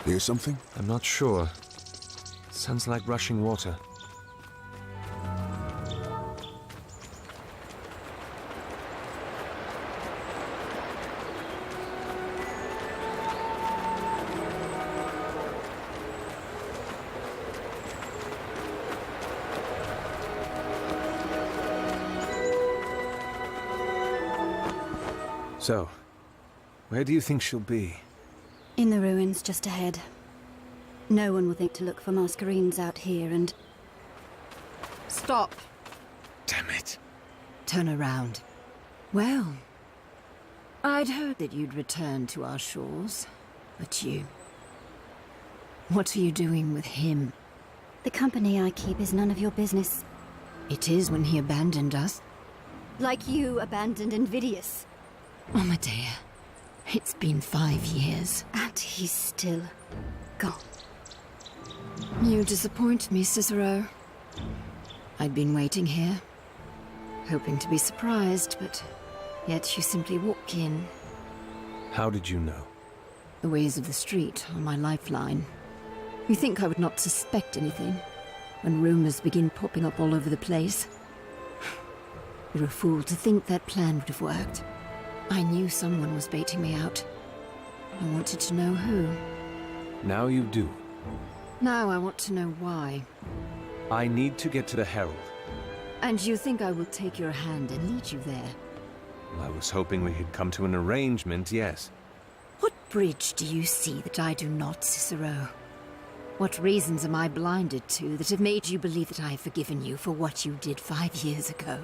Hear something? I'm not sure. Sounds like rushing water. So, where do you think she'll be? In the ruins just ahead. No one will think to look for Masquerades out here and... Stop. Damn it. Turn around. Well, I'd heard that you'd return to our shores, but you... What are you doing with him? The company I keep is none of your business. It is when he abandoned us. Like you abandoned Invidious. Oh, Medea. It's been 5 years. And he's still gone. You disappoint me, Cicero. I'd been waiting here, hoping to be surprised, but yet you simply walk in. How did you know? The ways of the street are my lifeline. You think I would not suspect anything when rumors begin popping up all over the place? You're a fool to think that plan would have worked. I knew someone was baiting me out. I wanted to know who. Now you do. Now I want to know why. I need to get to the Herald. And you think I will take your hand and lead you there? I was hoping we could come to an arrangement, yes. What bridge do you see that I do not, Cicero? What reasons am I blinded to that have made you believe that I have forgiven you for what you did 5 years ago?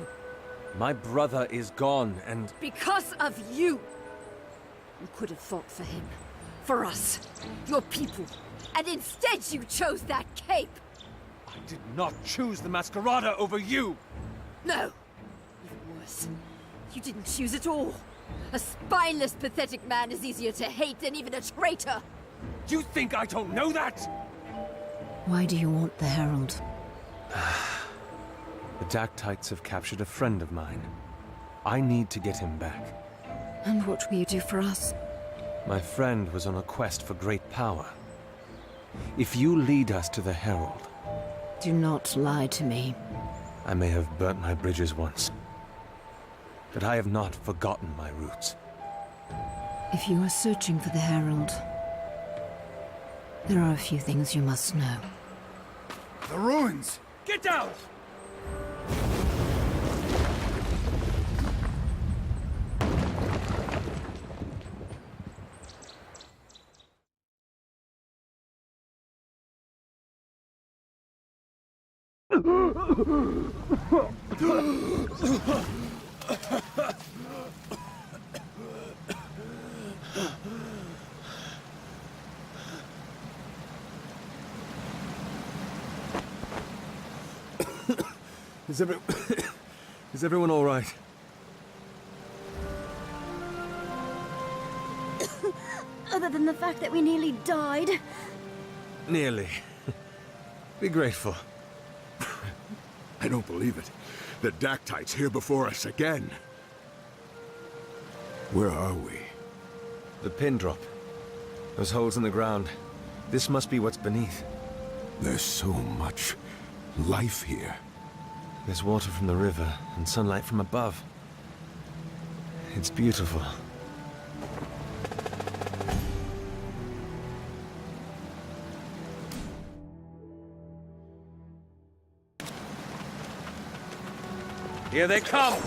My brother is gone, and... Because of you! You could have fought for him. For us. Your people. And instead you chose that cape! I did not choose the Masquerada over you! No! Even worse. You didn't choose at all. A spineless, pathetic man is easier to hate than even a traitor! You think I don't know that? Why do you want the Herald? The Dactytes have captured a friend of mine. I need to get him back. And what will you do for us? My friend was on a quest for great power. If you lead us to the Herald... Do not lie to me. I may have burnt my bridges once, but I have not forgotten my roots. If you are searching for the Herald, there are a few things you must know. The ruins! Get down! Is everyone all right? Other than the fact that we nearly died. Nearly. Be grateful. I don't believe it. The Dactyte's here before us again. Where are we? The pin drop. Those holes in the ground. This must be what's beneath. There's so much life here. There's water from the river and sunlight from above. It's beautiful. Here they come!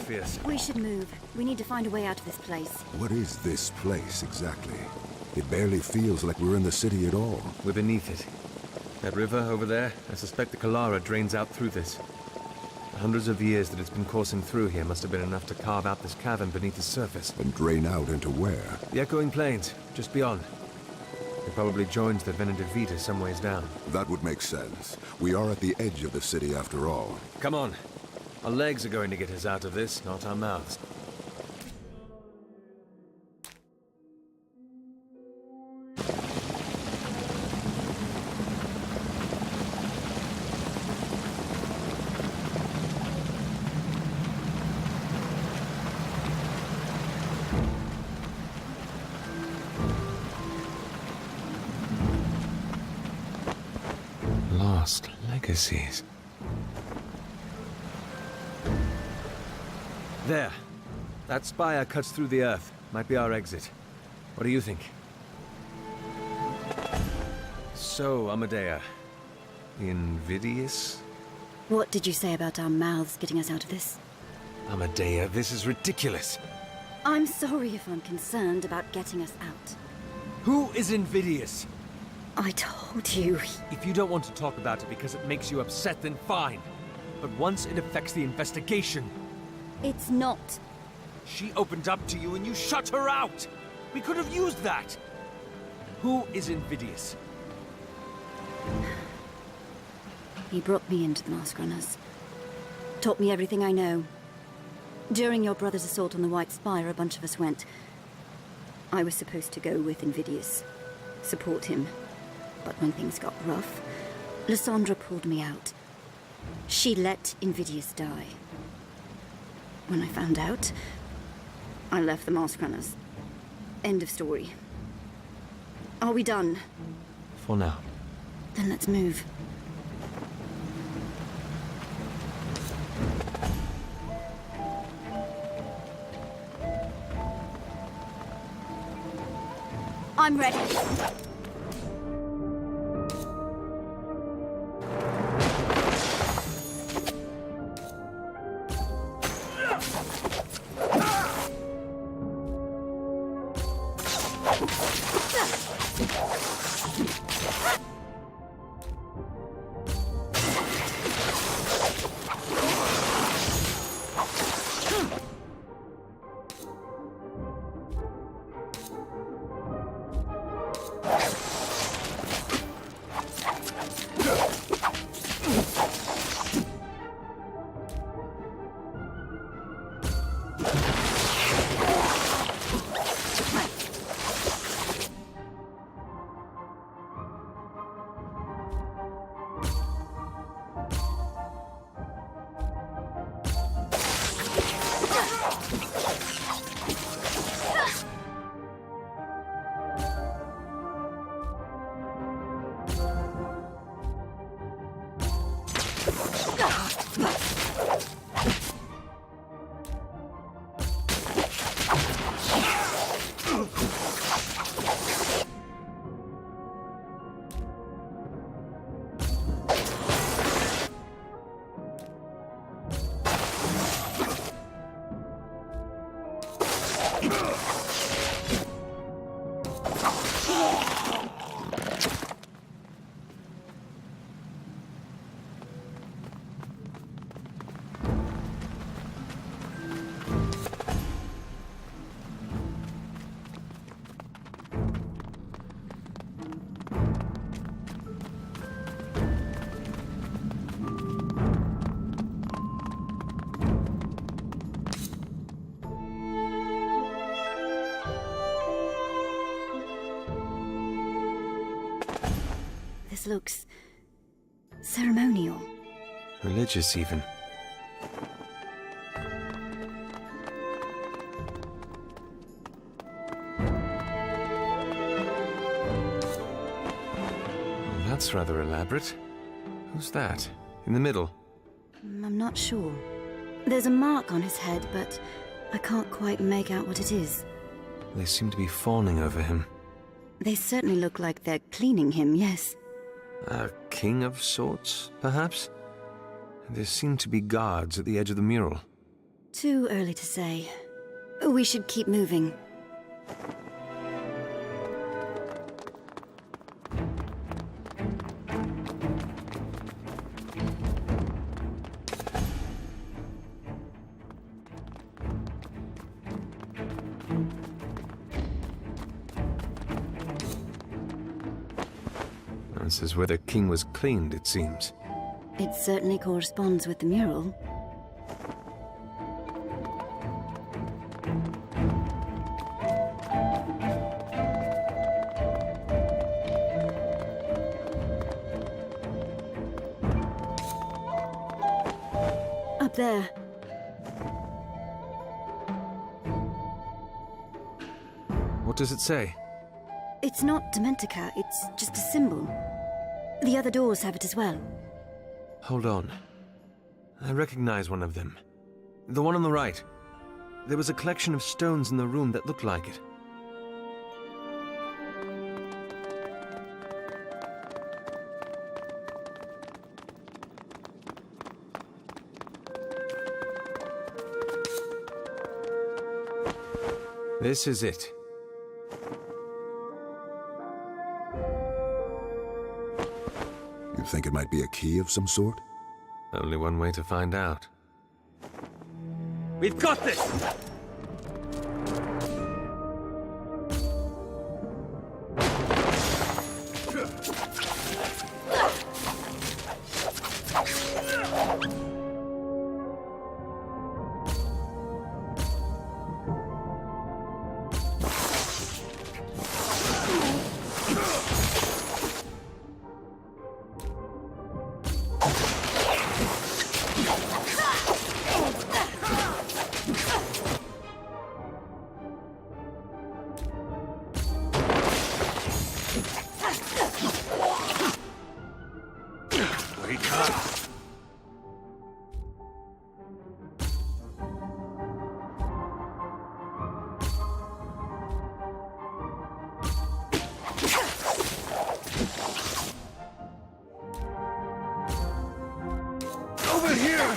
fierce. We should move. We need to find a way out of this place. What is this place, exactly? It barely feels like we're in the city at all. We're beneath it. That river over there, I suspect the Kalara drains out through this. The hundreds of years that it's been coursing through here must have been enough to carve out this cavern beneath the surface. And drain out into where? The echoing plains, just beyond. It probably joins the Venetive Vita some ways down. That would make sense. We are at the edge of the city after all. Come on. Our legs are going to get us out of this, not our mouths. Lost legacies. There. That spire cuts through the earth. Might be our exit. What do you think? So, Amadea. Invidious? What did you say about our mouths getting us out of this? Amadea, this is ridiculous. I'm sorry if I'm concerned about getting us out. Who is invidious? I told you. If you don't want to talk about it because it makes you upset, then fine. But once it affects the investigation... It's not. She opened up to you and you shut her out! We could have used that! Who is invidious? He brought me into the Masqueradas. Taught me everything I know. During your brother's assault on the White Spire, a bunch of us went. I was supposed to go with Invidious. Support him. But when things got rough, Lysandra pulled me out. She let Invidious die. When I found out, I left the Masqueradas. End of story. Are we done? For now. Then let's move. I'm ready. This looks... ceremonial. Religious, even. Well, that's rather elaborate. Who's that? In the middle? I'm not sure. There's a mark on his head, but I can't quite make out what it is. They seem to be fawning over him. They certainly look like they're cleaning him, yes. A king of sorts, perhaps? There seem to be guards at the edge of the mural. Too early to say. We should keep moving. This is where the king was cleaned, it seems. It certainly corresponds with the mural. Up there. What does it say? It's not Dementica, it's just a symbol. The other doors have it as well. Hold on. I recognize one of them. The one on the right. There was a collection of stones in the room that looked like it. This is it. You think it might be a key of some sort? Only one way to find out. We've got this! Over here!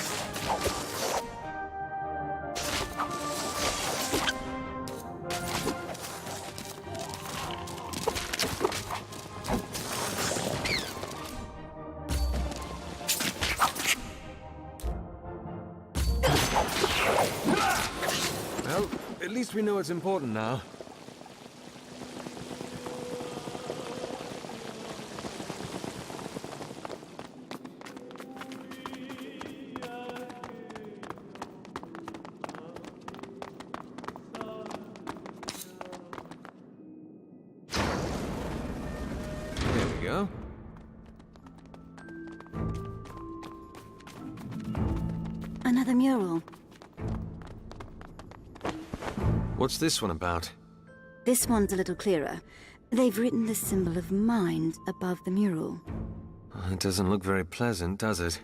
Well, at least we know it's important now. There we go. Another mural. What's this one about? This one's a little clearer. They've written the symbol of mind above the mural. It doesn't look very pleasant, does it?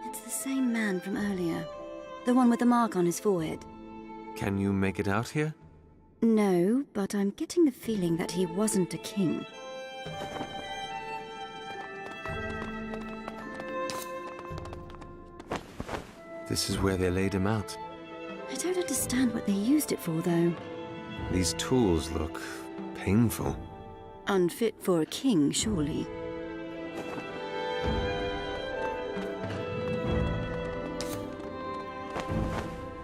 It's the same man from earlier. The one with the mark on his forehead. Can you make it out here? No, but I'm getting the feeling that he wasn't a king. This is where they laid him out. I don't understand what they used it for, though. These tools look painful. Unfit for a king, surely.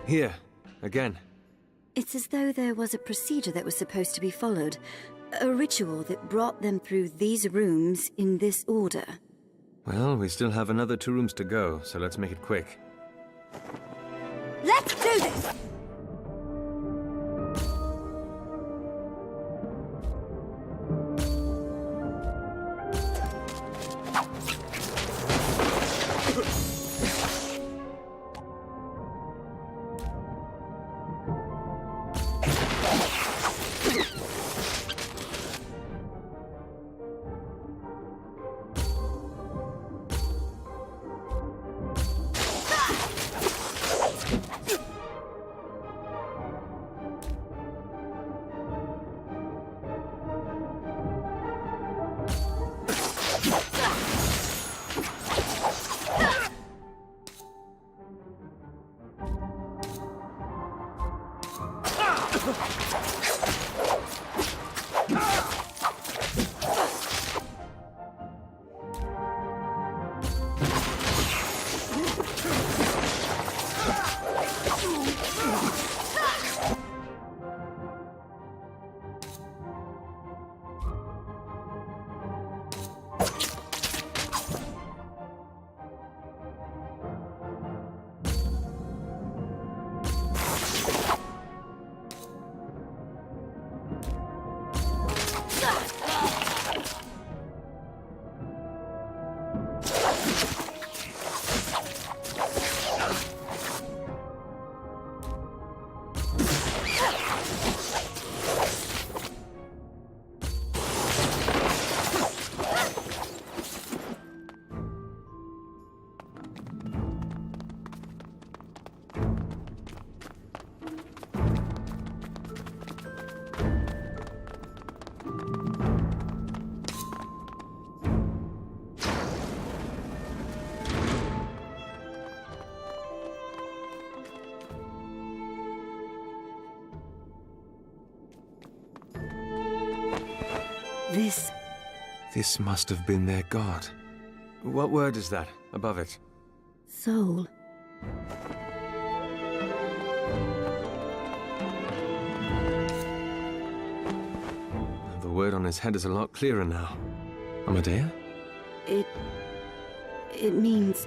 Here, again. It's as though there was a procedure that was supposed to be followed. A ritual that brought them through these rooms in this order. Well, we still have another 2 rooms to go, so let's make it quick. Let's do this! This must have been their god. What word is that, above it? Soul. The word on his head is a lot clearer now. Amadea? It means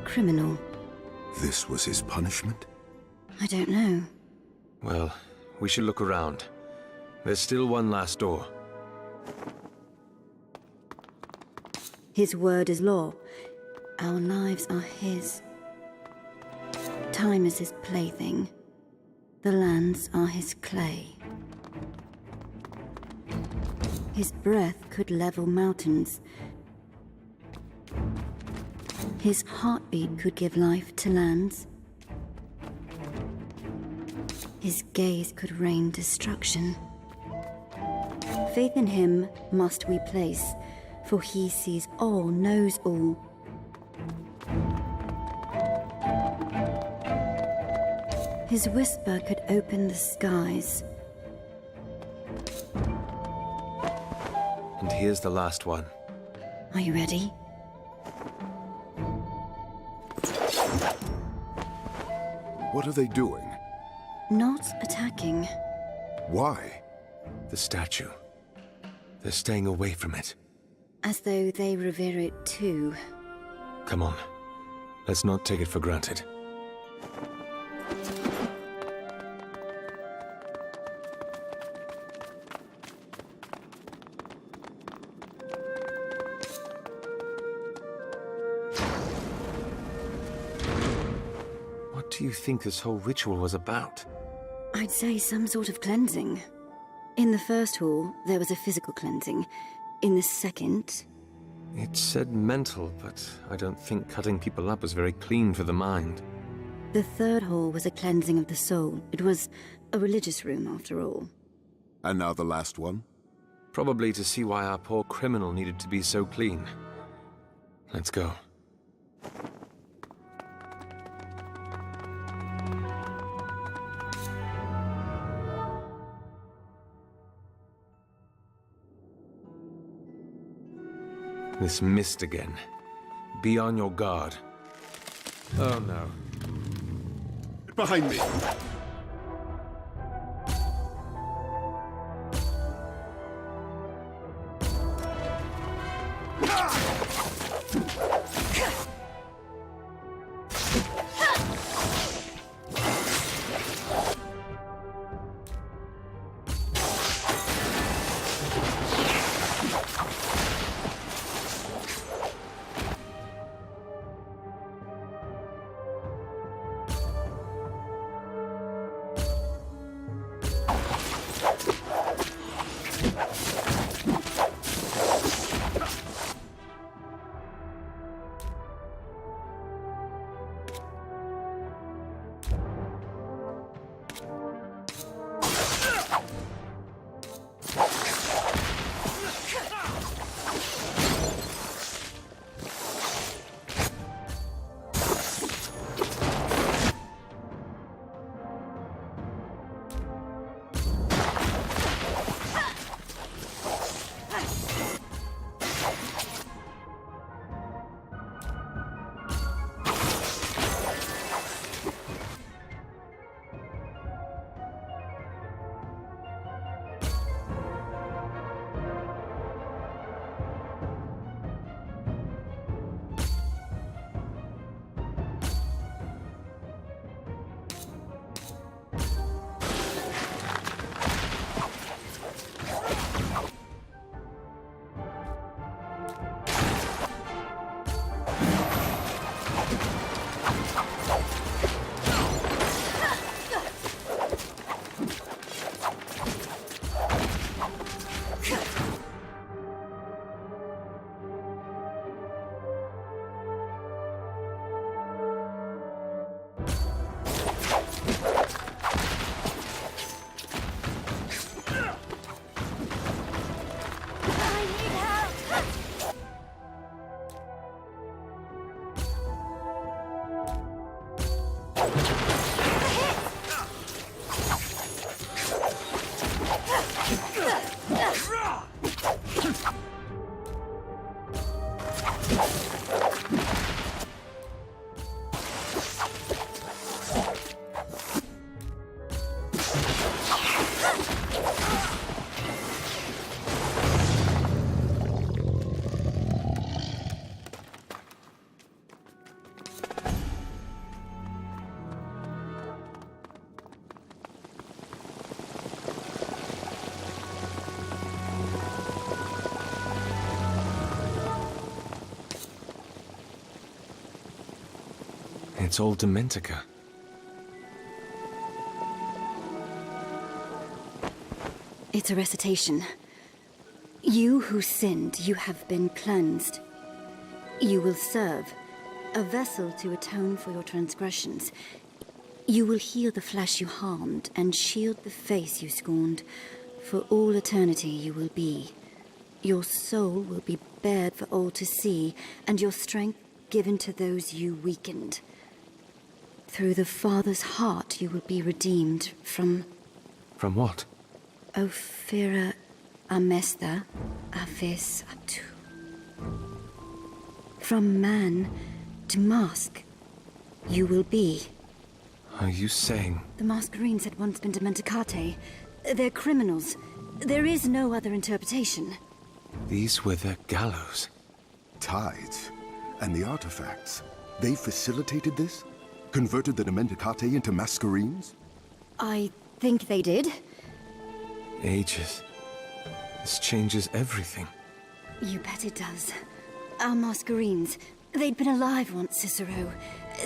criminal. This was his punishment? I don't know. Well, we should look around. There's still one last door. His word is law. Our lives are his. Time is his plaything. The lands are his clay. His breath could level mountains. His heartbeat could give life to lands. His gaze could rain destruction. Faith in him must we place, for he sees all, knows all. His whisper could open the skies. And here's the last one. Are you ready? What are they doing? Not attacking. Why? The statue. They're staying away from it. As though they revere it too. Come on. Let's not take it for granted. What do you think this whole ritual was about? I'd say some sort of cleansing. In the first hall, there was a physical cleansing. In the second... It said mental, but I don't think cutting people up was very clean for the mind. The third hall was a cleansing of the soul. It was a religious room, after all. And now the last one? Probably to see why our poor criminal needed to be so clean. Let's go. This mist again. Be on your guard. Oh no. Behind me! It's all Dementica. It's a recitation. You who sinned, you have been cleansed. You will serve, a vessel to atone for your transgressions. You will heal the flesh you harmed, and shield the face you scorned. For all eternity you will be. Your soul will be bared for all to see, and your strength given to those you weakened. Through the Father's heart you will be redeemed from... From what? Ophira amesta avis atu. From man to mask, you will be. Are you saying... The Masquerines had once been Dementicate. They're criminals. There is no other interpretation. These were their gallows? Tides and the artifacts, they facilitated this? Converted the Dementicate into Masquerines? I think they did. Ages. This changes everything. You bet it does. Our Masquerines, they'd been alive once, Cicero.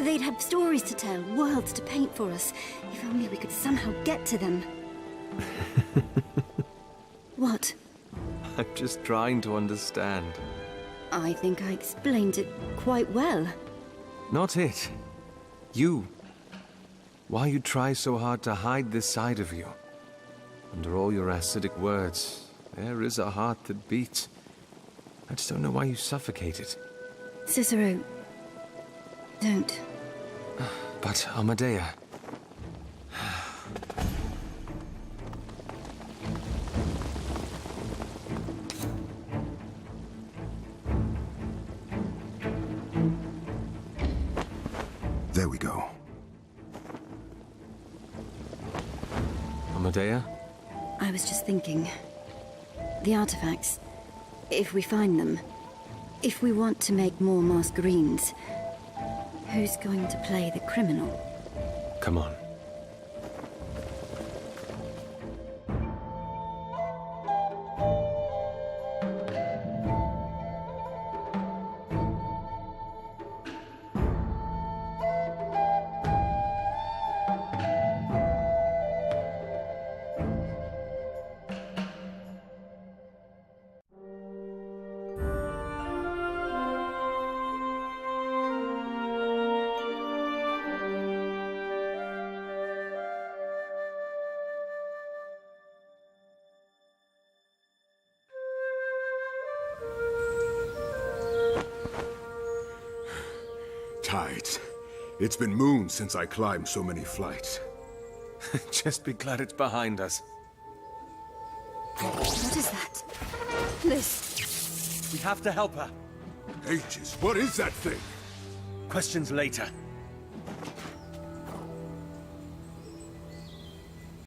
They'd have stories to tell, worlds to paint for us. If only we could somehow get to them. What? I'm just trying to understand. I think I explained it quite well. Not it. You. Why you try so hard to hide this side of you. Under all your acidic words, there is a heart that beats. I just don't know why you suffocate it. Cicero, don't. But Amadea... There we go. Amadea? I was just thinking. The artifacts, if we find them, if we want to make more Masquerines, who's going to play the criminal? Come on. Tides. It's been moons since I climbed so many flights. Just be glad it's behind us. What is that? Liz. We have to help her. Ages, what is that thing? Questions later.